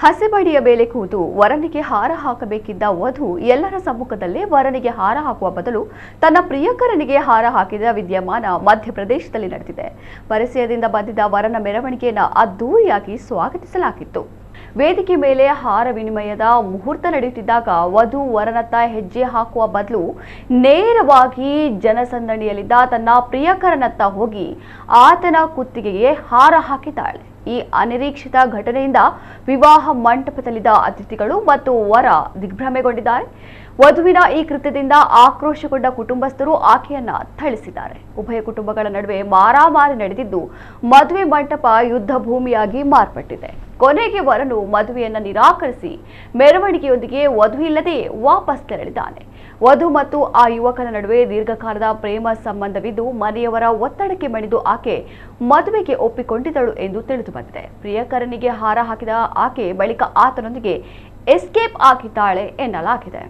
ಹಸೆಮಣೆಯ ಮೇಲೆ ಕೂತು ವರನಿಗೆ ಹಾರ ಹಾಕಬೇಕಿದ್ದ ವಧು ಎಲ್ಲರ ಸಮ್ಮುಖದಲ್ಲೇ ವರನಿಗೆ ಹಾರ ಹಾಕುವ ಬದಲು ತನ್ನ ಪ್ರಿಯಕರನಿಗೆ ಹಾರ ಹಾಕಿದ ವಿದ್ಯಮಾನ ಮಧ್ಯಪ್ರದೇಶದಲ್ಲಿ ನಡೆದಿದೆ. ಪರಿಸರದಿಂದ ಬಂದಿದ್ದ ವರನ ಮೆರವಣಿಗೆಯನ್ನು ಅದ್ದೂರಿಯಾಗಿ ಸ್ವಾಗತಿಸಲಾಗಿತ್ತು. ವೇದಿಕೆ ಮೇಲೆ ಹಾರ ವಿನಿಮಯದ ಮುಹೂರ್ತ ನಡೆಯುತ್ತಿದ್ದಾಗ ವಧು ವರನತ್ತ ಹೆಜ್ಜೆ ಹಾಕುವ ಬದಲು ನೇರವಾಗಿ ಜನಸಂದಣಿಯಲ್ಲಿದ್ದ ತನ್ನ ಪ್ರಿಯಕರನತ್ತ ಹೋಗಿ ಆತನ ಕುತ್ತಿಗೆಗೆ ಹಾರ ಹಾಕಿದ್ದಾಳೆ. ಈ ಅನಿರೀಕ್ಷಿತ ಘಟನೆಯಿಂದ ವಿವಾಹ ಮಂಟಪದಲ್ಲಿದ್ದ ಅತಿಥಿಗಳು ಮತ್ತು ವರ ದಿಗ್ಭ್ರಮೆಗೊಂಡಿದ್ದಾರೆ. ವಧುವಿನ ಈ ಕೃತ್ಯದಿಂದ ಆಕ್ರೋಶಗೊಂಡ ಕುಟುಂಬಸ್ಥರು ಆಕೆಯನ್ನ ಥಳಿಸಿದ್ದಾರೆ. ಉಭಯ ಕುಟುಂಬಗಳ ನಡುವೆ ಮಾರಾಮಾರಿ ನಡೆದಿದ್ದು ಮದುವೆ ಮಂಟಪ ಯುದ್ಧ ಭೂಮಿಯಾಗಿ ಮಾರ್ಪಟ್ಟಿದೆ. ಕೊನೆಗೆ ವರನು ಮದುವೆಯನ್ನ ನಿರಾಕರಿಸಿ ಮೆರವಣಿಗೆಯೊಂದಿಗೆ ವಧು ಇಲ್ಲದೆ ವಾಪಸ್ ತೆರಳಿದ್ದಾನೆ. ವಧು ಮತ್ತು ಆ ಯುವಕನ ನಡುವೆ ದೀರ್ಘಕಾಲದ ಪ್ರೇಮ ಸಂಬಂಧವಿದ್ದು ಮನೆಯವರ ಒತ್ತಡಕ್ಕೆ ಮಣಿದು ಆಕೆ ಮದುವೆಗೆ ಒಪ್ಪಿಕೊಂಡಿದ್ದಳು ಎಂದು ತಿಳಿದು ಬಂದಿದೆ. ಪ್ರಿಯಕರನಿಗೆ ಹಾರ ಹಾಕಿದ ಆಕೆ ಬಳಿಕ ಆತನೊಂದಿಗೆ ಎಸ್ಕೇಪ್ ಆಗಿದ್ದಾಳೆ ಎನ್ನಲಾಗಿದೆ.